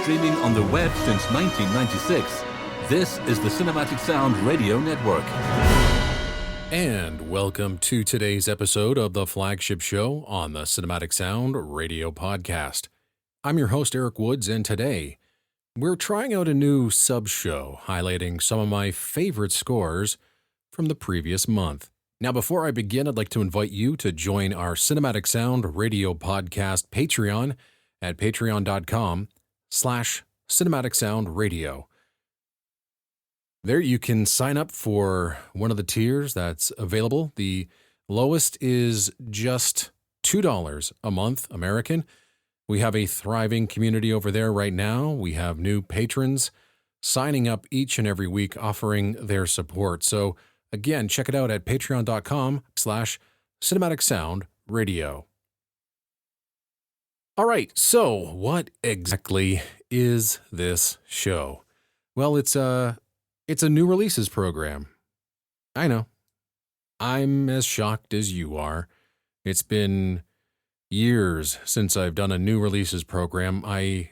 streaming on the web since 1996. This is the Cinematic Sound Radio Network. And welcome to today's episode of the Flagship Show on the Cinematic Sound Radio Podcast. I'm your host, Eric Woods, and today we're trying out a new sub-show highlighting some of my favorite scores from the previous month. Now, before I begin, I'd like to invite you to join our Cinematic Sound Radio Podcast Patreon at patreon.com/Cinematic Sound Radio. There you can sign up for one of the tiers that's available. The lowest is just $2 a month American. We have a thriving community over there right now. We have new patrons signing up each and every week, offering their support. So again, check it out at patreon.com/Cinematic Sound Radio. All right, so what exactly is this show? Well, it's a new releases program. I know. I'm as shocked as you are. It's been years since I've done a new releases program. I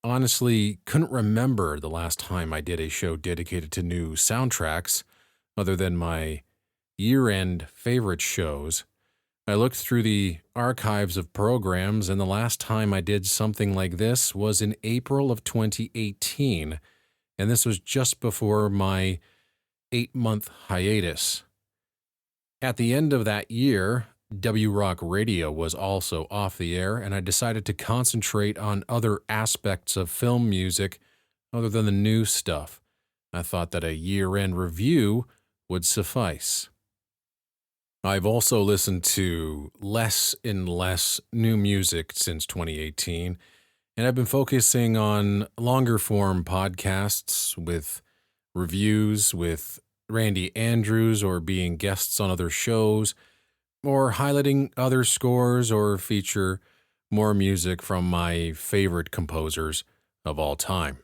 honestly couldn't remember the last time I did a show dedicated to new soundtracks, other than my year-end favorite shows. I looked through the archives of programs, and the last time I did something like this was in April of 2018, and this was just before my 8-month hiatus. At the end of that year, W-Rock Radio was also off the air, and I decided to concentrate on other aspects of film music other than the new stuff. I thought that a year-end review would suffice. I've also listened to less and less new music since 2018, and I've been focusing on longer-form podcasts with reviews with Randy Andrews, or being guests on other shows, or highlighting other scores, or feature more music from my favorite composers of all time.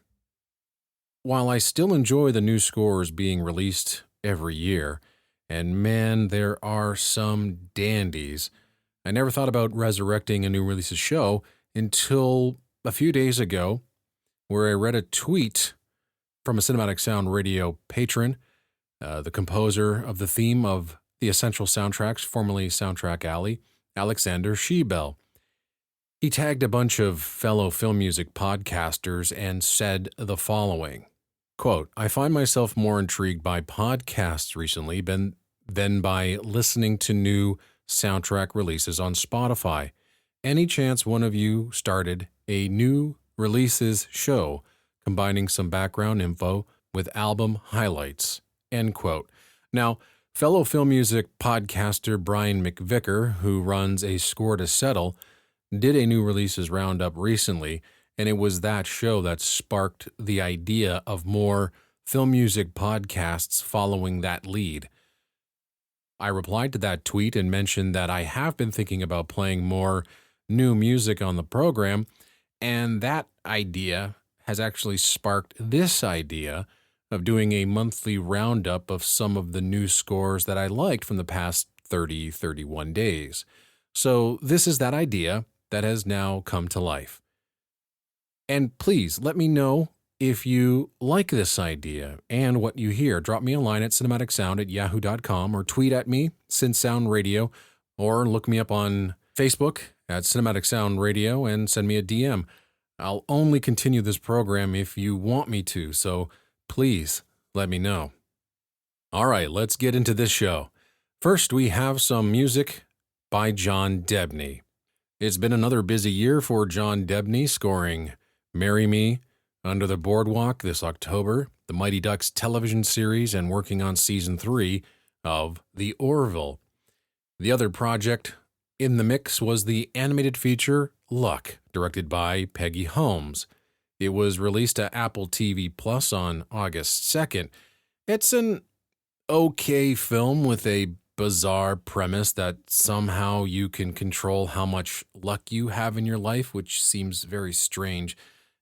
While I still enjoy the new scores being released every year, and man, there are some dandies, I never thought about resurrecting a new releases show until a few days ago, where I read a tweet from a Cinematic Sound Radio patron, the composer of the theme of the Essential Soundtracks, formerly Soundtrack Alley, Alexander Schiebel. He tagged a bunch of fellow film music podcasters and said the following, quote, "I find myself more intrigued by podcasts recently than by listening to new soundtrack releases on Spotify. Any chance one of you started a new releases show combining some background info with album highlights?" End quote. Now, fellow film music podcaster Brian McVicker, who runs A Score to Settle, did a new releases roundup recently, and it was that show that sparked the idea of more film music podcasts following that lead. I replied to that tweet and mentioned that I have been thinking about playing more new music on the program, and that idea has actually sparked this idea of doing a monthly roundup of some of the new scores that I liked from the past 31 days. So this is that idea that has now come to life. And please let me know if you like this idea and what you hear. Drop me a line at cinematicsound@yahoo.com, or tweet at me, CinSoundRadio, or look me up on Facebook at Cinematic Sound Radio and send me a DM. I'll only continue this program if you want me to, so please let me know. All right, let's get into this show. First, we have some music by John Debney. It's been another busy year for John Debney, scoring Marry Me, Under the Boardwalk this October, the Mighty Ducks television series, and working on Season 3 of The Orville. The other project in the mix was the animated feature Luck, directed by Peggy Holmes. It was released to Apple TV Plus on August 2nd. It's an okay film with a bizarre premise that somehow you can control how much luck you have in your life, which seems very strange.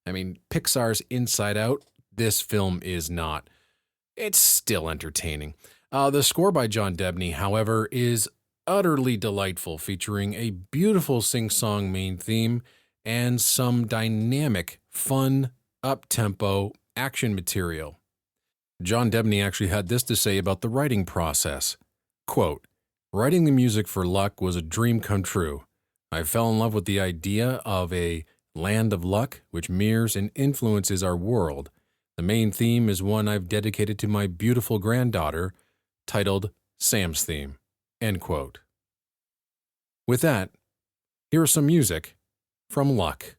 I mean, Pixar's Inside Out, this film is not. It's still entertaining. The score by John Debney, however, is utterly delightful, featuring a beautiful sing-song main theme and some dynamic fun, up-tempo action material. John Debney actually had this to say about the writing process. Quote, "Writing the music for Luck was a dream come true. I fell in love with the idea of a land of luck which mirrors and influences our world. The main theme is one I've dedicated to my beautiful granddaughter, titled Sam's Theme." End quote. With that, here is some music from Luck.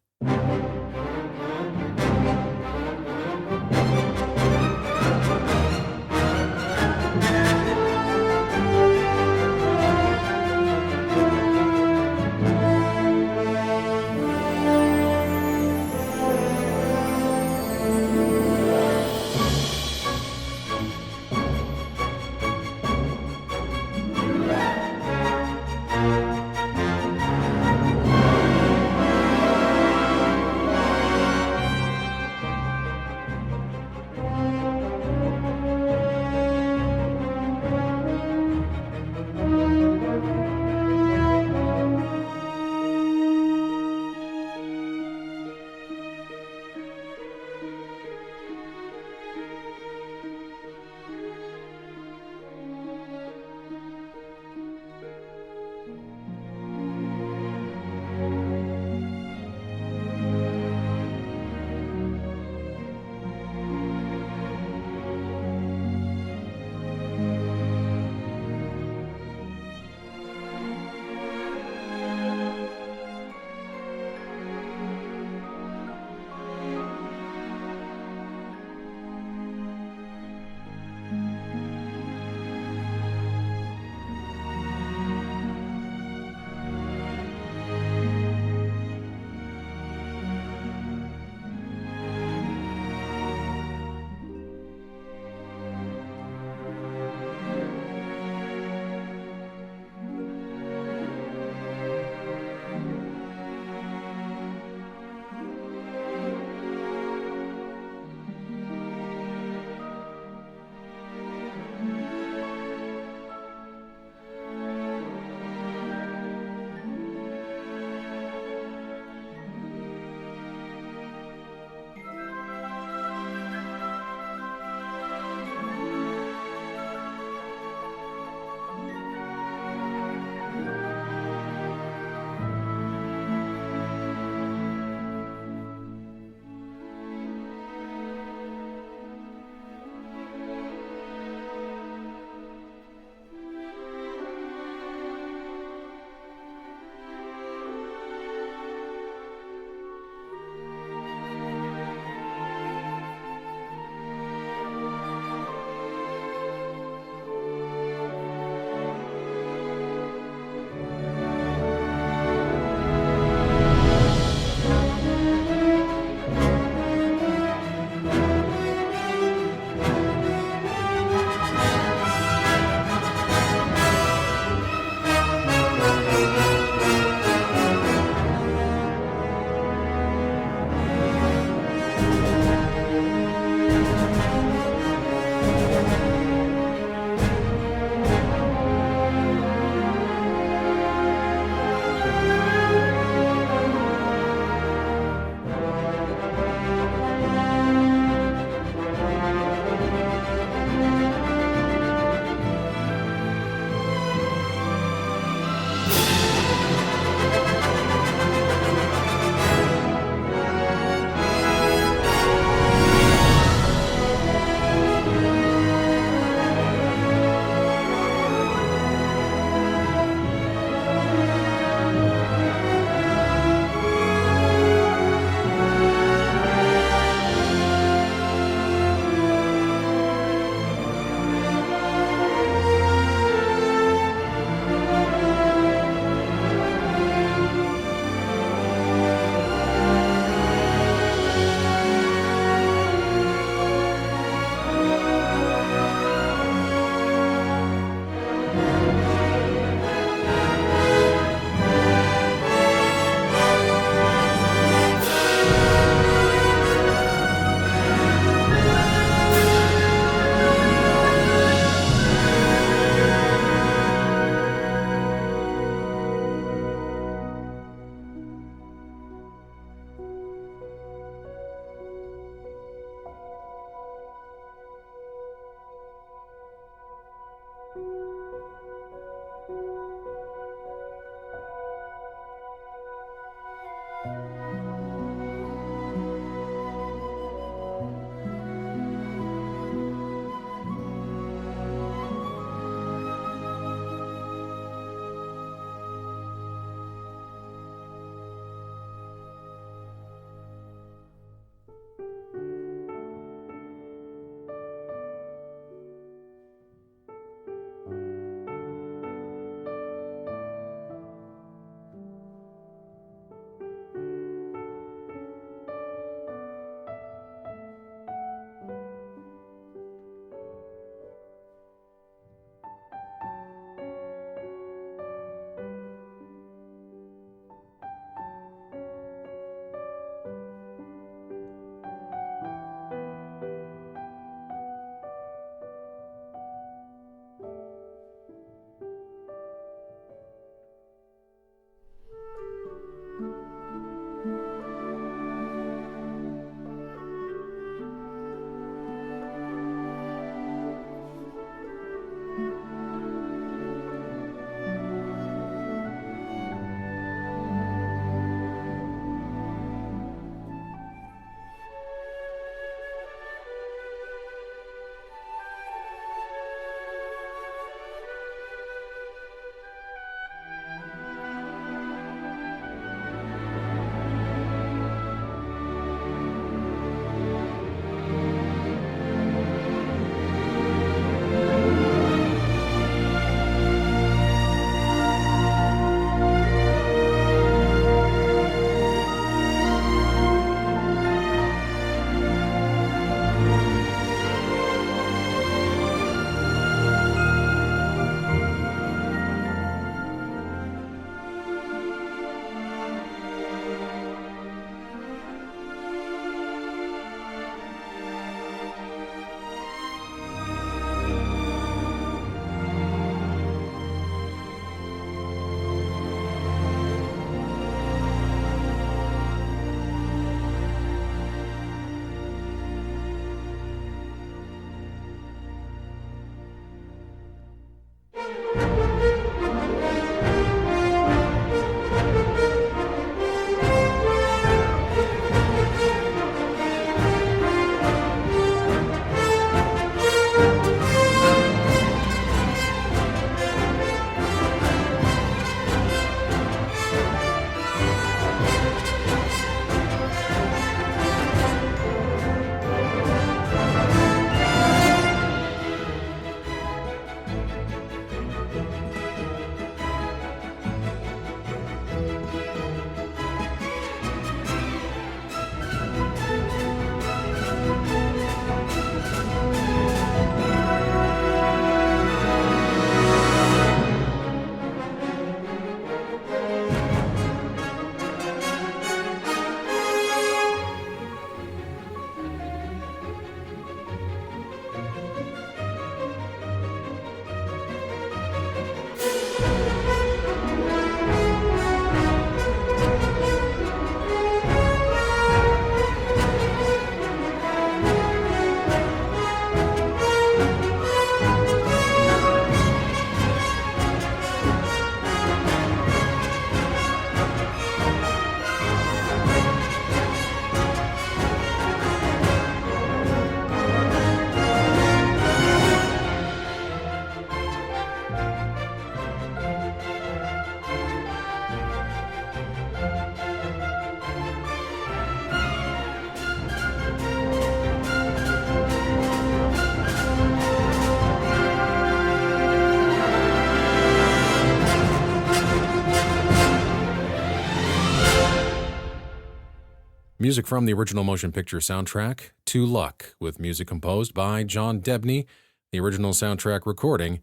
Music from the original motion picture soundtrack, To Luck, with music composed by John Debney. The original soundtrack recording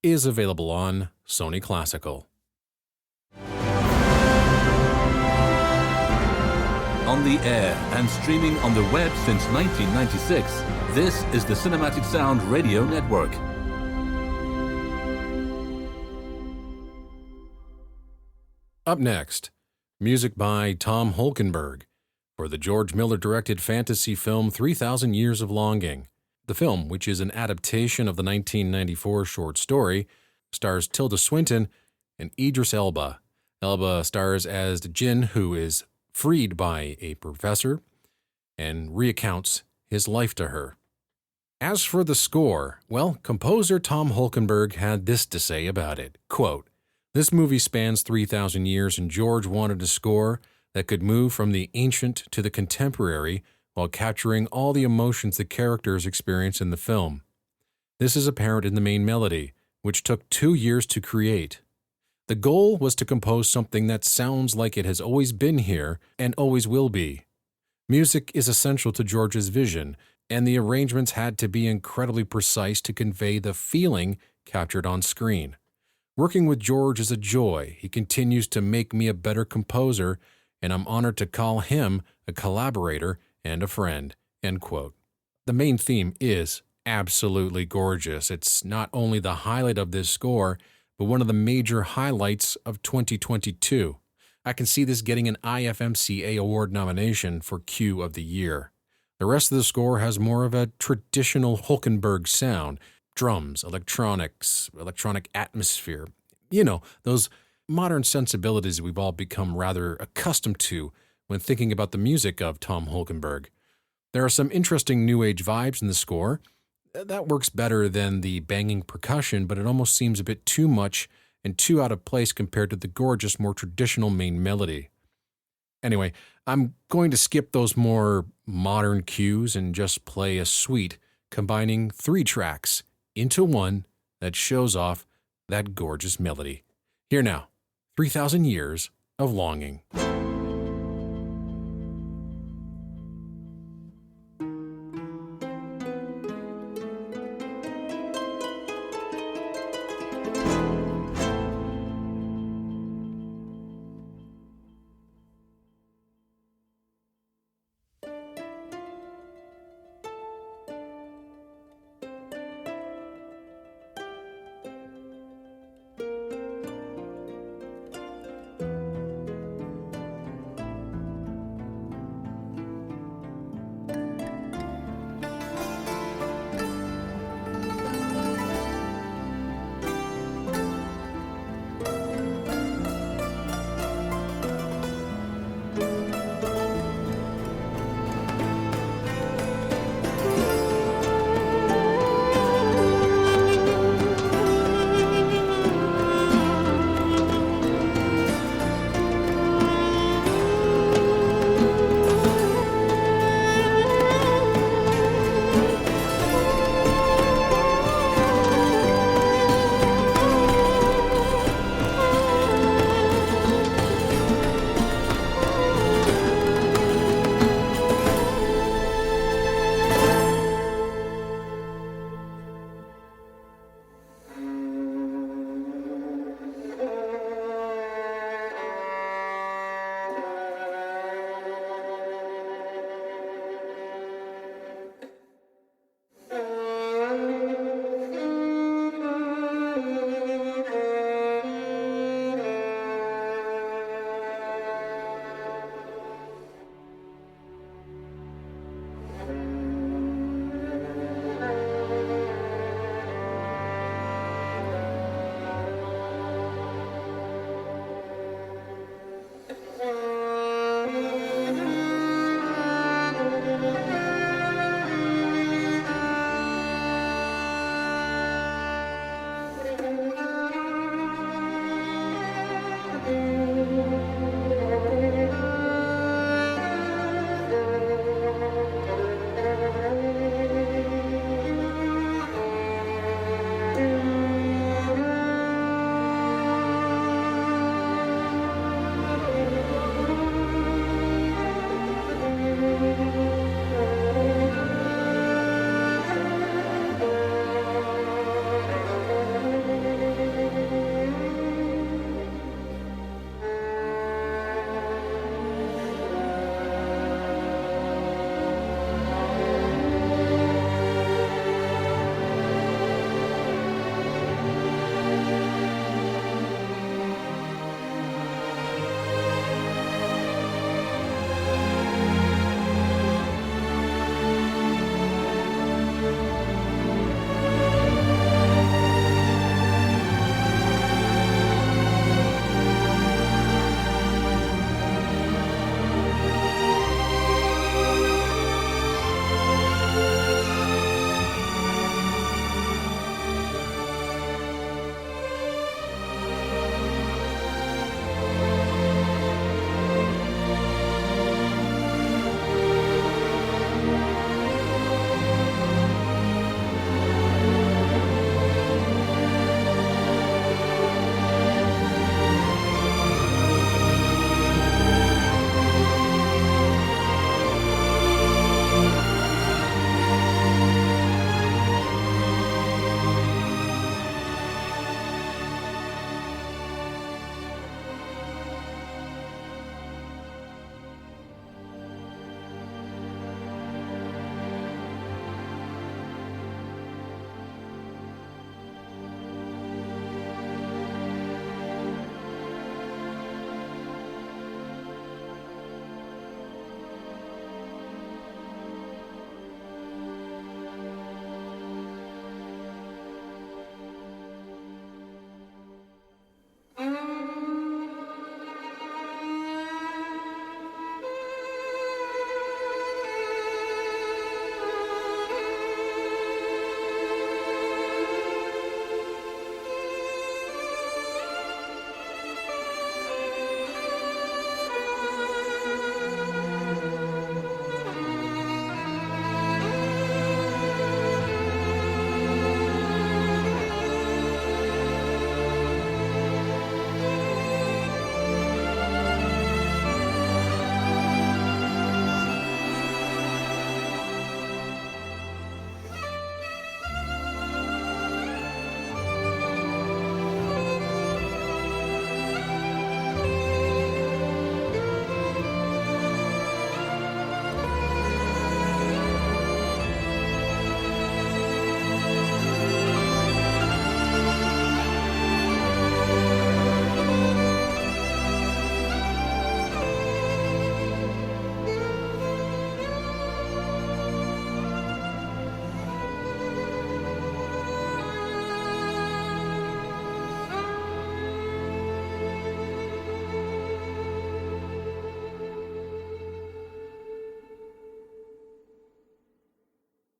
is available on Sony Classical. On the air and streaming on the web since 1996, this is the Cinematic Sound Radio Network. Up next, music by Tom Holkenborg for the George Miller-directed fantasy film 3,000 Years of Longing. The film, which is an adaptation of the 1994 short story, stars Tilda Swinton and Idris Elba. Elba stars as Jin, who is freed by a professor and recounts his life to her. As for the score, well, composer Tom Holkenborg had this to say about it, quote, "This movie spans 3,000 years and George wanted a score that could move from the ancient to the contemporary while capturing all the emotions the characters experience in the film. This is apparent in the main melody, which took 2 years to create. The goal was to compose something that sounds like it has always been here and always will be. Music is essential to George's vision, and the arrangements had to be incredibly precise to convey the feeling captured on screen. Working with George is a joy. He continues to make me a better composer, and I'm honored to call him a collaborator and a friend." End quote. The main theme is absolutely gorgeous. It's not only the highlight of this score, but one of the major highlights of 2022. I can see this getting an IFMCA award nomination for Cue of the Year. The rest of the score has more of a traditional Holkenborg sound. Drums, electronics, electronic atmosphere. You know, those modern sensibilities we've all become rather accustomed to when thinking about the music of Tom Holkenborg. There are some interesting new age vibes in the score. That works better than the banging percussion, but it almost seems a bit too much and too out of place compared to the gorgeous, more traditional main melody. Anyway, I'm going to skip those more modern cues and just play a suite combining 3 tracks into one that shows off that gorgeous melody. Here now, 3,000 Years of Longing.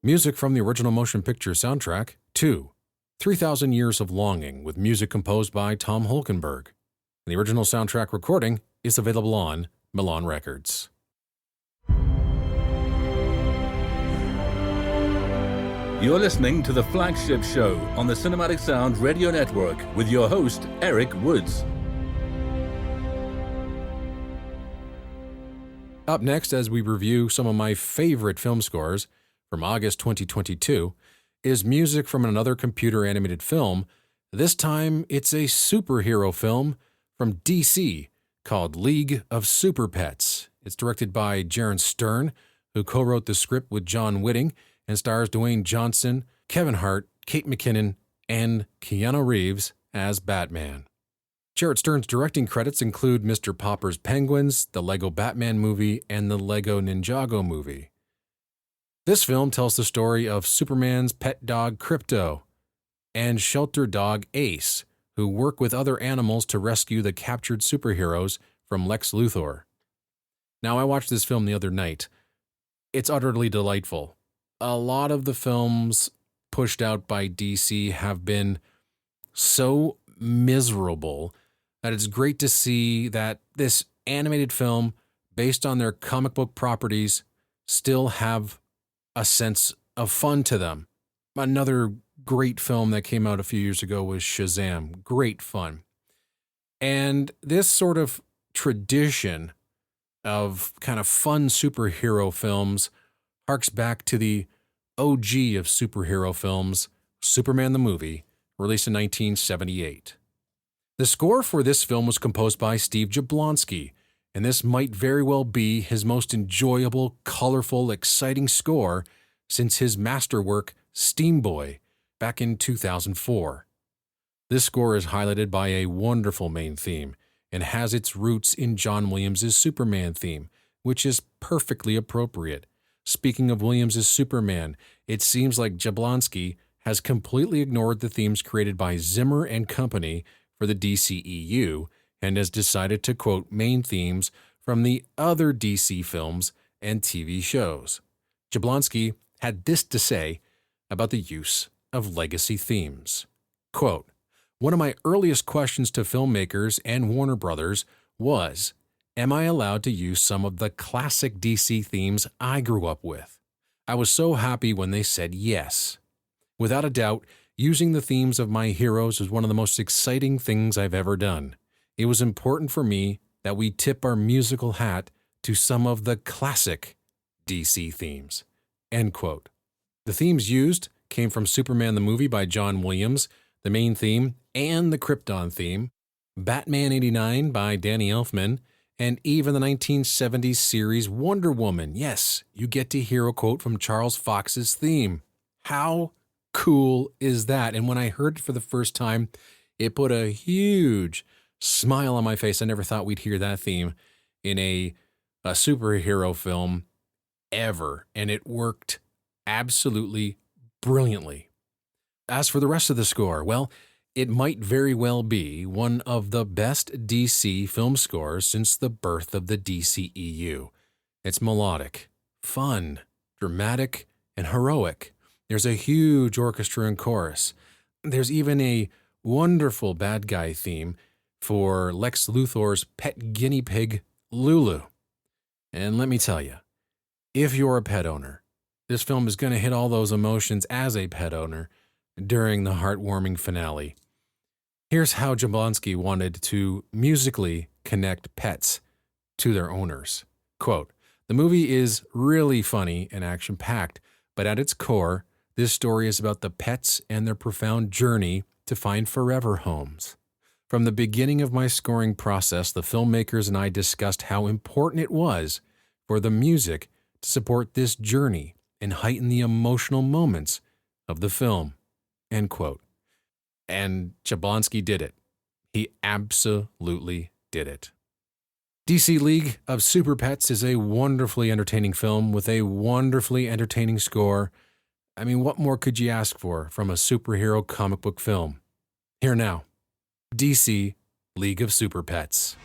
Music from the original motion picture soundtrack. 2. 3,000 Years of Longing, with music composed by Tom Holkenborg. The original soundtrack recording is available on Milan Records. You're listening to the Flagship Show on the Cinematic Sound Radio Network with your host, Eric Woods. Up next, as we review some of my favorite film scores from August 2022, is music from another computer-animated film. This time, it's a superhero film from DC called League of Superpets. It's directed by Jaron Stern, who co-wrote the script with John Whitting, and stars Dwayne Johnson, Kevin Hart, Kate McKinnon, and Keanu Reeves as Batman. Jaron Stern's directing credits include Mr. Popper's Penguins, the Lego Batman movie, and the Lego Ninjago movie. This film tells the story of Superman's pet dog Krypto and shelter dog Ace, who work with other animals to rescue the captured superheroes from Lex Luthor. Now, I watched this film the other night. It's utterly delightful. A lot of the films pushed out by DC have been so miserable that it's great to see that this animated film, based on their comic book properties, still have a sense of fun to them. Another great film that came out a few years ago was Shazam. Great fun. And this sort of tradition of kind of fun superhero films harks back to the OG of superhero films, Superman the movie, released in 1978. The score for this film was composed by Steve Jablonksky, and this might very well be his most enjoyable, colorful, exciting score since his masterwork, Steam Boy, back in 2004. This score is highlighted by a wonderful main theme and has its roots in John Williams' Superman theme, which is perfectly appropriate. Speaking of Williams' Superman, it seems like Jablonksky has completely ignored the themes created by Zimmer and company for the DCEU and has decided to quote main themes from the other DC films and TV shows. Jablonksky had this to say about the use of legacy themes. Quote, "One of my earliest questions to filmmakers and Warner Brothers was, am I allowed to use some of the classic DC themes I grew up with? I was so happy when they said yes. Without a doubt, using the themes of my heroes is one of the most exciting things I've ever done. It was important for me that we tip our musical hat to some of the classic DC themes." End quote. The themes used came from Superman the movie by John Williams, the main theme, and the Krypton theme, Batman 89 by Danny Elfman, and even the 1970s series Wonder Woman. Yes, you get to hear a quote from Charles Fox's theme. How cool is that? And when I heard it for the first time, it put a huge smile on my face. I never thought we'd hear that theme in a superhero film ever, and it worked absolutely brilliantly. As for the rest of the score, well, it might very well be one of the best DC film scores since the birth of the DCEU. It's melodic, fun, dramatic, and heroic. There's a huge orchestra and chorus. There's even a wonderful bad guy theme for Lex Luthor's pet guinea pig, Lulu. And let me tell you, if you're a pet owner, this film is going to hit all those emotions as a pet owner during the heartwarming finale. Here's how Jablonksky wanted to musically connect pets to their owners. Quote, "The movie is really funny and action-packed, but at its core, this story is about the pets and their profound journey to find forever homes. From the beginning of my scoring process, the filmmakers and I discussed how important it was for the music to support this journey and heighten the emotional moments of the film." End quote. And Jablonksky did it. He absolutely did it. DC League of Superpets is a wonderfully entertaining film with a wonderfully entertaining score. I mean, what more could you ask for from a superhero comic book film? Here now, DC League of Superpets.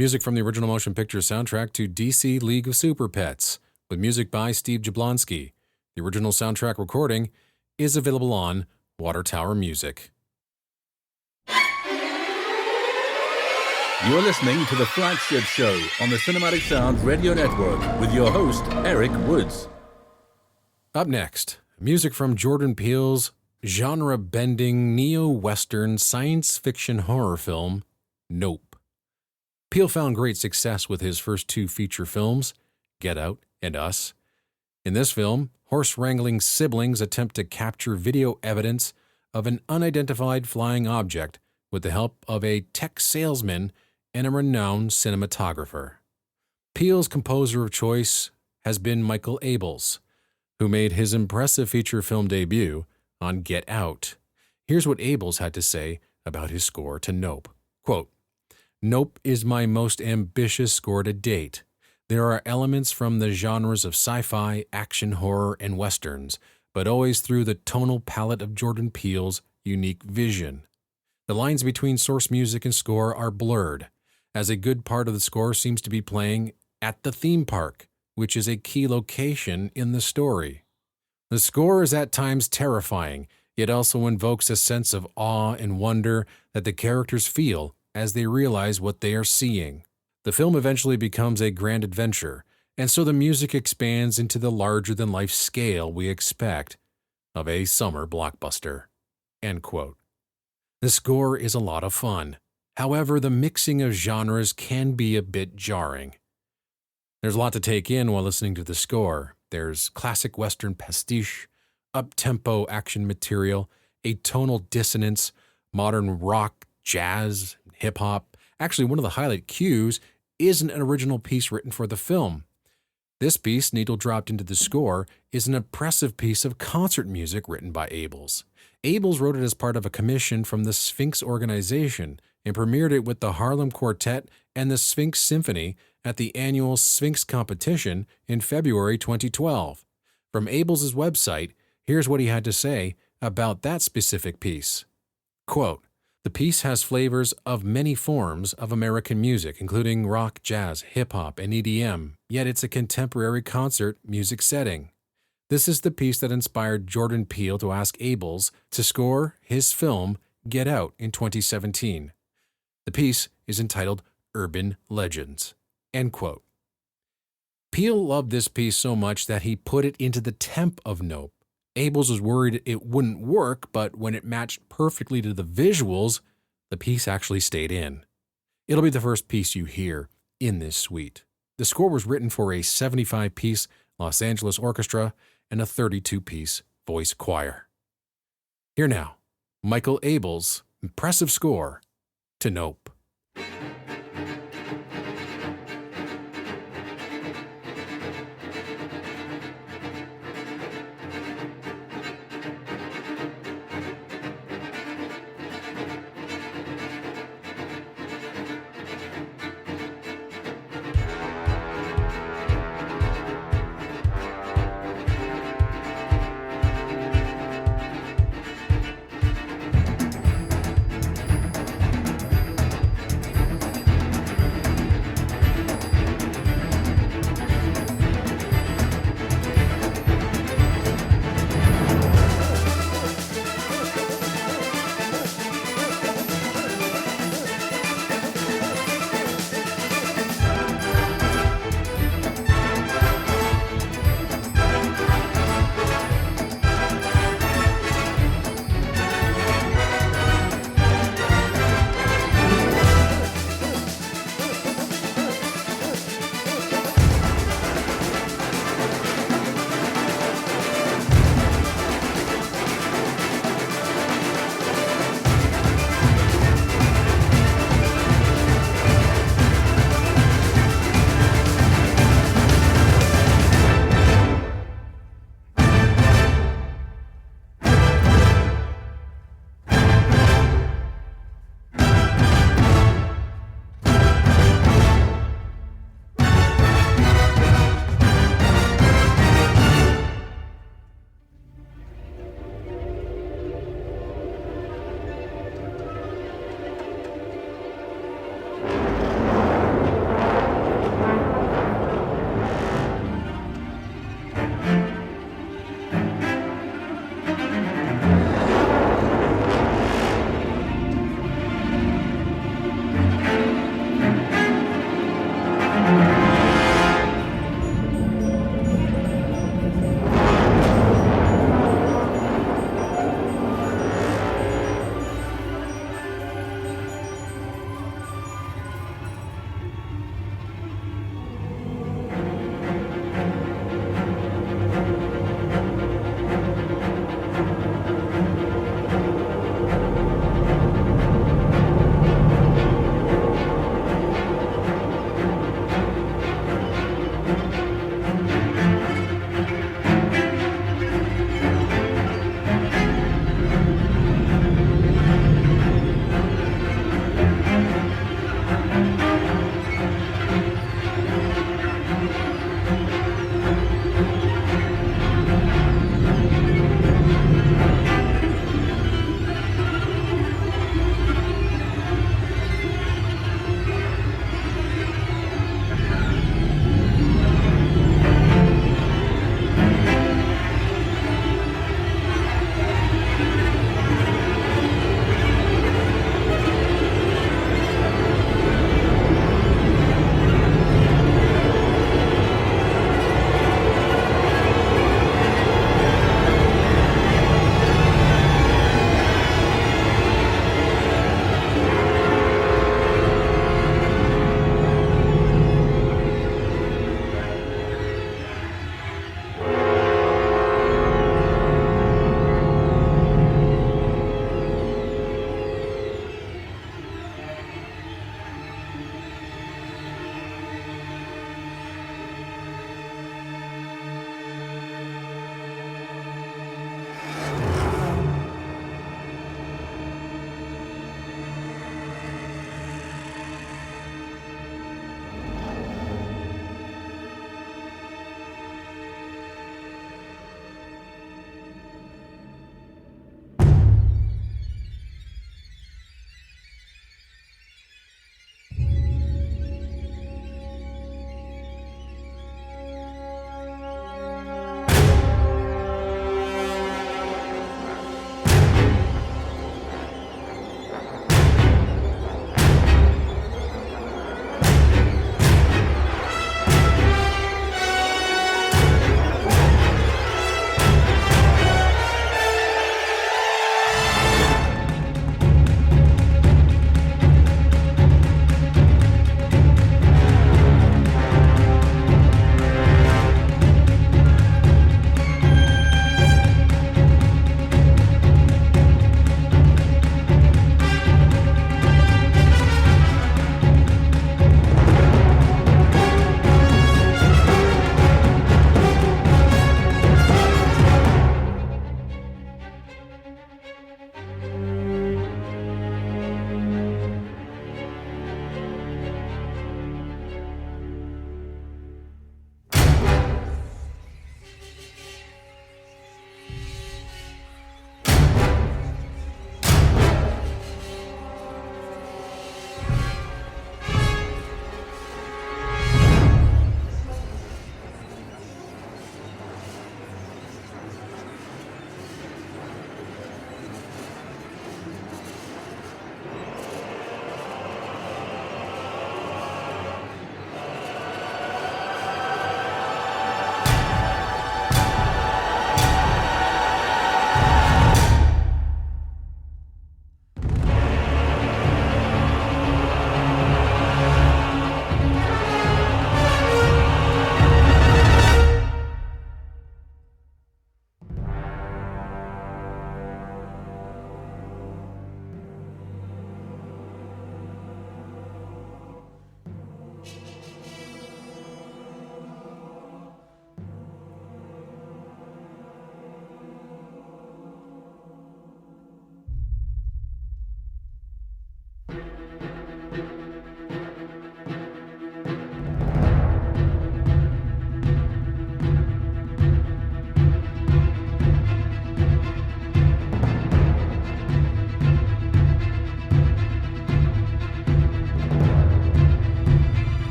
Music from the original motion picture soundtrack to DC League of Superpets, with music by Steve Jablonksky. The original soundtrack recording is available on Water Tower Music. You're listening to the Flagship Show on the Cinematic Sound Radio Network with your host, Eric Woods. Up next, music from Jordan Peele's genre-bending neo-western science fiction horror film, Nope. Peele found great success with his first two feature films, Get Out and Us. In this film, horse-wrangling siblings attempt to capture video evidence of an unidentified flying object with the help of a tech salesman and a renowned cinematographer. Peele's composer of choice has been Michael Abels, who made his impressive feature film debut on Get Out. Here's what Abels had to say about his score to Nope. Quote, "Nope is my most ambitious score to date. There are elements from the genres of sci-fi, action, horror, and westerns, but always through the tonal palette of Jordan Peele's unique vision. The lines between source music and score are blurred, as a good part of the score seems to be playing at the theme park, which is a key location in the story. The score is at times terrifying, yet also invokes a sense of awe and wonder that the characters feel as they realize what they are seeing. The film eventually becomes a grand adventure, and so the music expands into the larger-than-life scale we expect of a summer blockbuster." End quote. The score is a lot of fun. However, the mixing of genres can be a bit jarring. There's a lot to take in while listening to the score. There's classic Western pastiche, up-tempo action material, a tonal dissonance, modern rock, jazz, hip-hop. Actually, one of the highlight cues is an original piece written for the film. This piece, needle-dropped into the score, is an impressive piece of concert music written by Abels. Abels wrote it as part of a commission from the Sphinx organization and premiered it with the Harlem Quartet and the Sphinx Symphony at the annual Sphinx competition in February 2012. From Abels' website, here's what he had to say about that specific piece. Quote, "The piece has flavors of many forms of American music, including rock, jazz, hip-hop, and EDM, yet it's a contemporary concert music setting. This is the piece that inspired Jordan Peele to ask Abels to score his film Get Out in 2017. The piece is entitled Urban Legends." End quote. Peele loved this piece so much that he put it into the temp of Nope. Abels was worried it wouldn't work, but when it matched perfectly to the visuals, the piece actually stayed in. It'll be the first piece you hear in this suite. The score was written for a 75-piece Los Angeles orchestra and a 32-piece voice choir. Here now, Michael Abels' impressive score to Nope.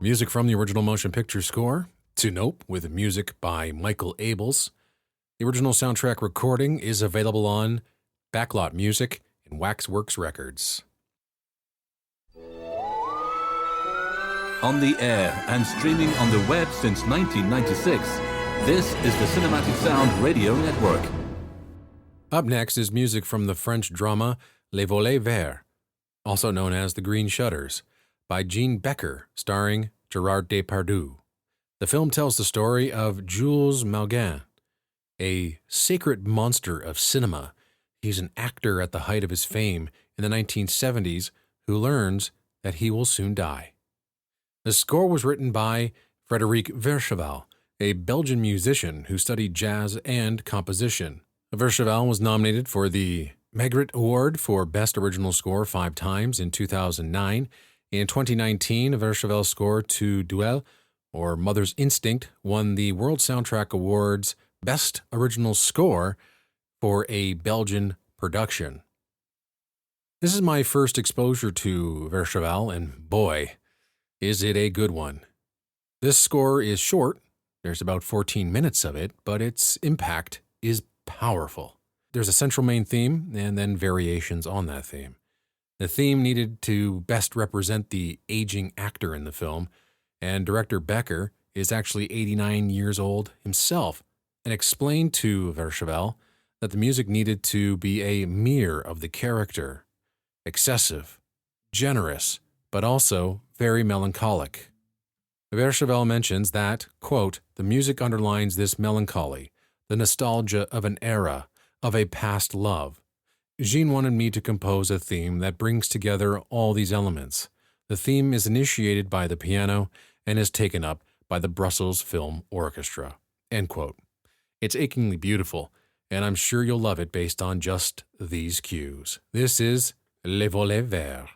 Music from the original motion picture score to Nope with music by Michael Abels. The original soundtrack recording is available on Backlot Music and Waxworks Records. On the air and streaming on the web since 1996, this is the Cinematic Sound Radio Network. Up next is music from the French drama Les Volets Verts, also known as The Green Shutters, by Jean Becker, starring Gerard Depardieu. The film tells the story of Jules Mauguin, a sacred monster of cinema. He's an actor at the height of his fame in the 1970s who learns that he will soon die. The score was written by Frédéric Vercheval, a Belgian musician who studied jazz and composition. Vercheval was nominated for the Magritte Award for Best Original Score 5 times in 2009. In 2019, Vercheval's score to Duel, or Mother's Instinct, won the World Soundtrack Awards Best Original Score for a Belgian production. This is my first exposure to Vercheval, and boy, is it a good one. This score is short, there's about 14 minutes of it, but its impact is powerful. There's a central main theme, and then variations on that theme. The theme needed to best represent the aging actor in the film, and director Becker is actually 89 years old himself, and explained to Vercheval that the music needed to be a mirror of the character, excessive, generous, but also very melancholic. Vercheval mentions that, quote, the music underlines this melancholy, the nostalgia of an era, of a past love. Jean wanted me to compose a theme that brings together all these elements. The theme is initiated by the piano and is taken up by the Brussels Film Orchestra. End quote. It's achingly beautiful, and I'm sure you'll love it based on just these cues. This is Les Volets Verts.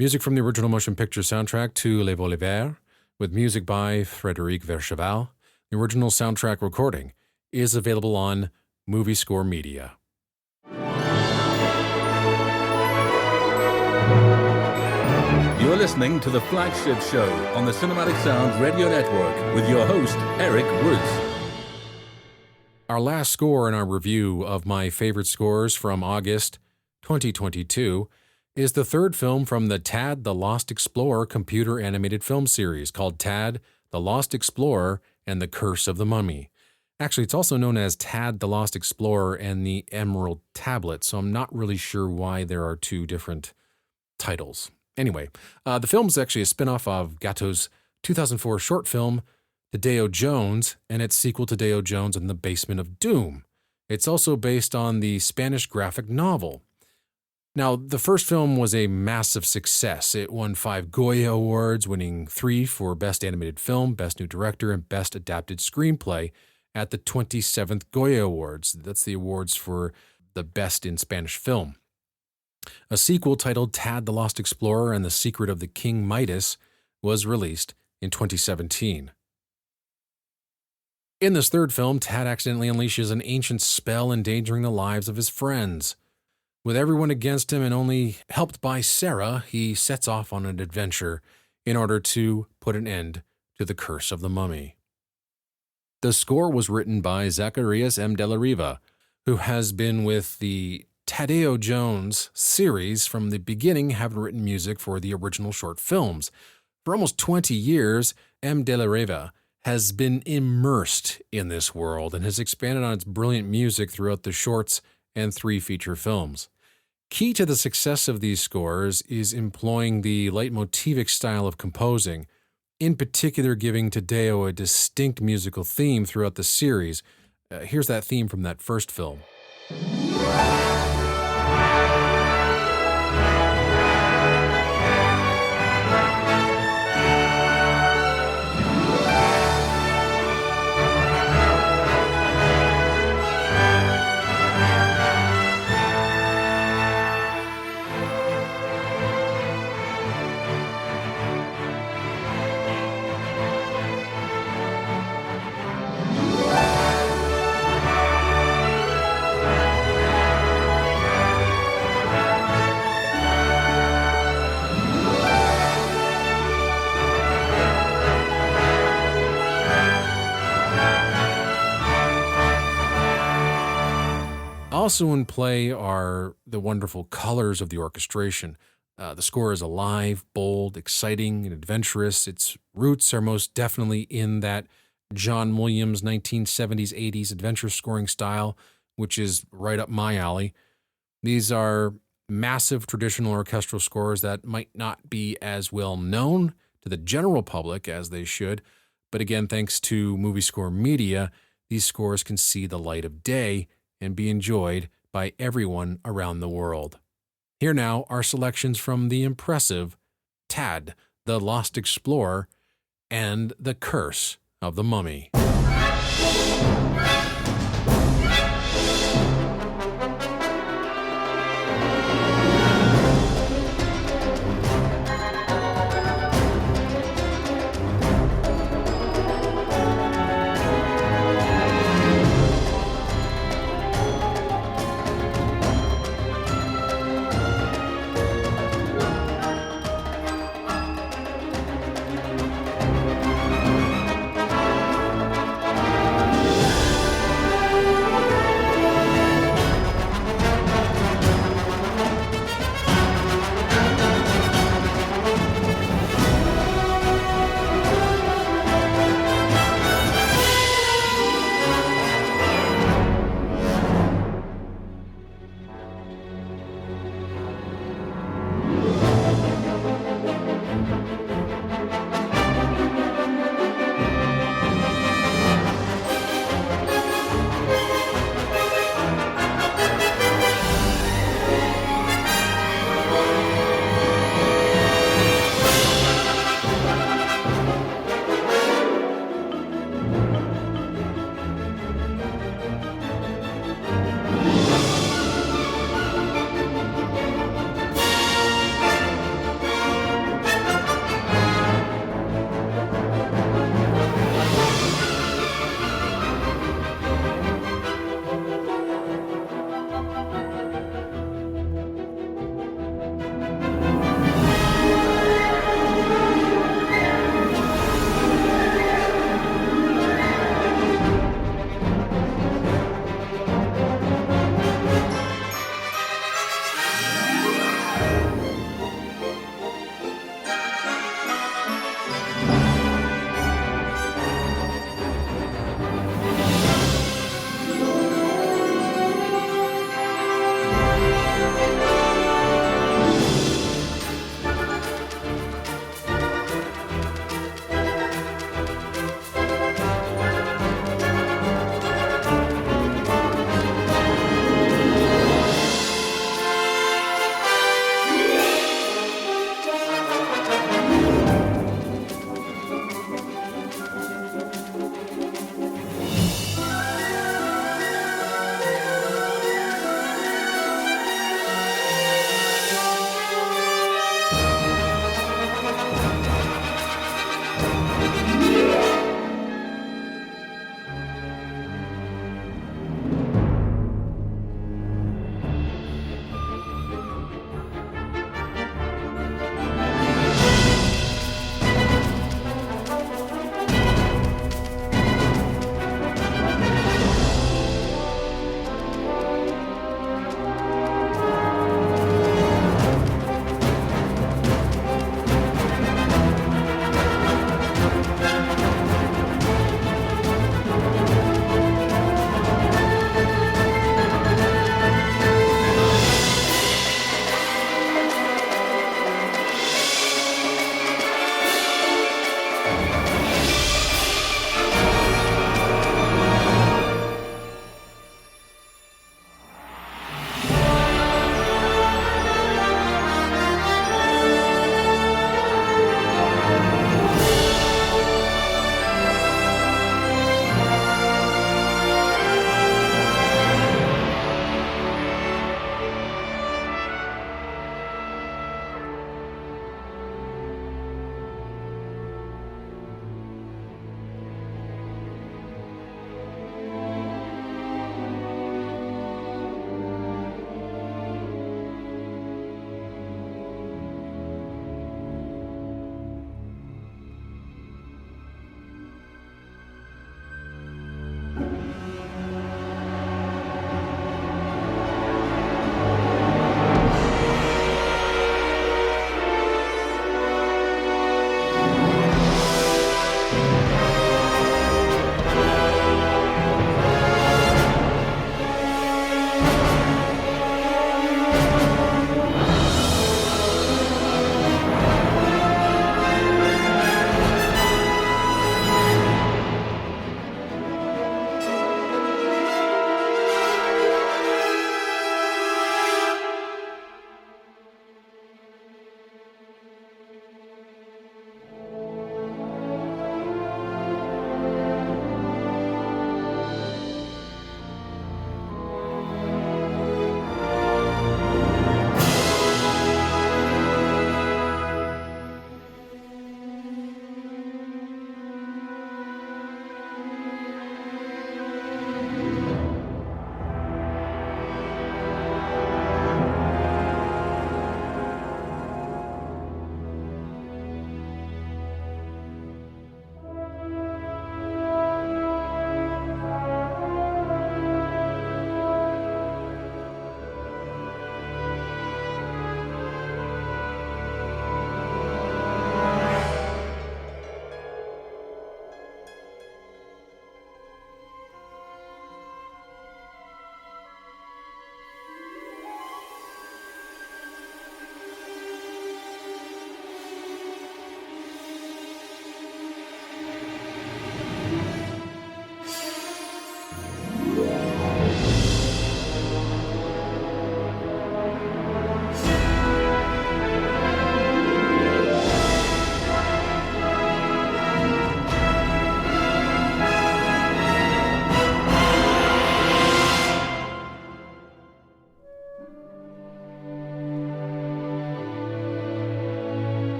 Music from the original motion picture soundtrack to Les Volets Verts, with music by Frédéric Vercheval. The original soundtrack recording is available on Movie Score Media. You're listening to the Flagship Show on the Cinematic Sound Radio Network with your host, Eric Woods. Our last score in our review of my favorite scores from August 2022 is the third film from the Tad the Lost Explorer computer animated film series called Tad the Lost Explorer and the Curse of the Mummy. Actually, it's also known as Tad the Lost Explorer and the Emerald Tablet, so I'm not really sure why there are two different titles. Anyway, the film is actually a spin-off of Gatto's 2004 short film, Tadeo Jones, and its sequel to Tadeo Jones and the Basement of Doom. It's also based on the Spanish graphic novel. Now, the first film was a massive success. It won 5 Goya Awards, winning 3 for Best Animated Film, Best New Director, and Best Adapted Screenplay at the 27th Goya Awards. That's the awards for the Best in Spanish Film. A sequel titled Tad the Lost Explorer and the Secret of the King Midas was released in 2017. In this third film, Tad accidentally unleashes an ancient spell endangering the lives of his friends. With everyone against him and only helped by Sarah, he sets off on an adventure in order to put an end to the curse of the mummy. The score was written by Zacharias M. de la Riva, who has been with the Tadeo Jones series from the beginning, having written music for the original short films. For almost 20 years, M. de la Riva has been immersed in this world and has expanded on its brilliant music throughout the shorts and 3 feature films. Key to the success of these scores is employing the leitmotivic style of composing, in particular giving Tadeo a distinct musical theme throughout the series. Here's that theme from that first film. Also in play are the wonderful colors of the orchestration. The score is alive, bold, exciting, and adventurous. Its roots are most definitely in that John Williams 1970s, 80s adventure scoring style, which is right up my alley. These are massive traditional orchestral scores that might not be as well known to the general public as they should, but again, thanks to Movie Score Media, these scores can see the light of day and be enjoyed by everyone around the world. Here now are selections from the impressive Tad, the Lost Explorer, and the Curse of the Mummy.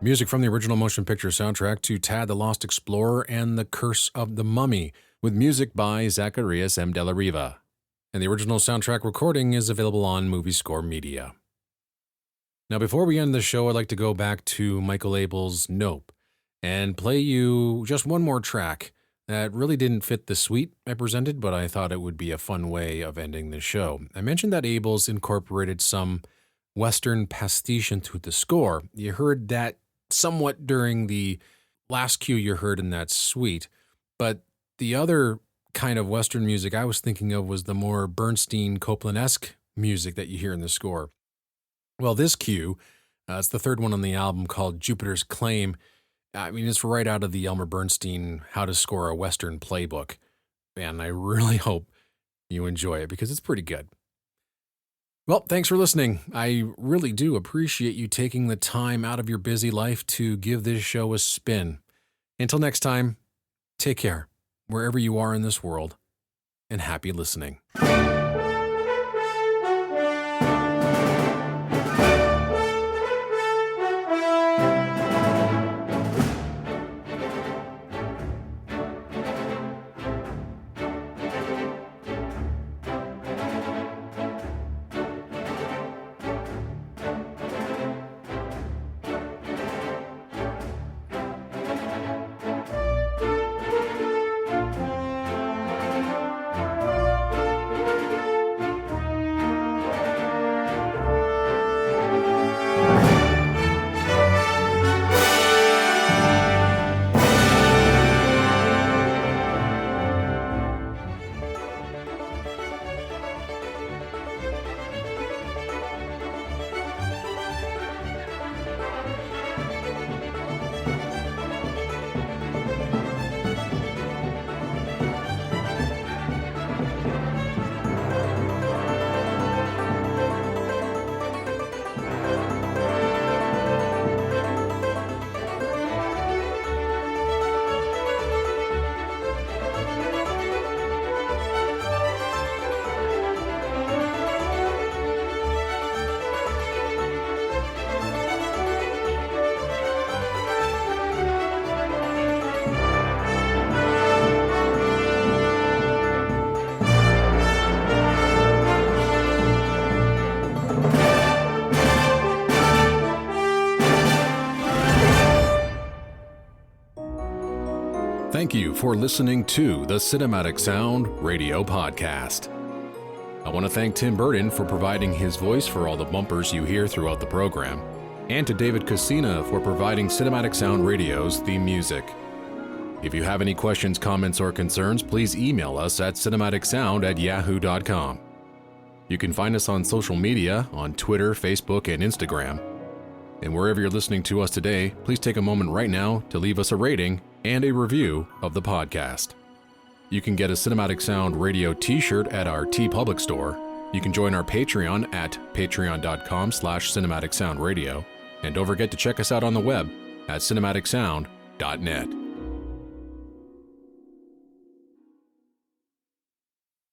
Music from the original motion picture soundtrack to Tad the Lost Explorer and The Curse of the Mummy, with music by Zacharias M. de la Riva. And the original soundtrack recording is available on Movie Score Media. Now, before we end the show, I'd like to go back to Michael Abels' Nope and play you just one more track that really didn't fit the suite I presented, but I thought it would be a fun way of ending the show. I mentioned that Abels incorporated some Western pastiche into the score. You heard that somewhat during the last cue you heard in that suite, but the other kind of Western music I was thinking of was the more Bernstein Copland-esque music that you hear in the score. Well, this cue, it's the third one on the album, called Jupiter's Claim. I mean, it's right out of the Elmer Bernstein How to Score a Western playbook, and I really hope you enjoy it because it's pretty good. Well, thanks for listening. I really do appreciate you taking the time out of your busy life to give this show a spin. Until next time, take care, wherever you are in this world, and happy listening. Thank you for listening to the Cinematic Sound Radio Podcast. I want to thank Tim Burton for providing his voice for all the bumpers you hear throughout the program, and to David Casina for providing Cinematic Sound Radio's theme music. If you have any questions, comments, or concerns, please email us at cinematicsound@yahoo.com. You can find us on social media on Twitter, Facebook, and Instagram. And wherever you're listening to us today, please take a moment right now to leave us a rating and a review of the podcast. You can get a Cinematic Sound Radio t-shirt at our TeePublic store. You can join our Patreon at patreon.com/cinematicsoundradio. And don't forget to check us out on the web at cinematicsound.net.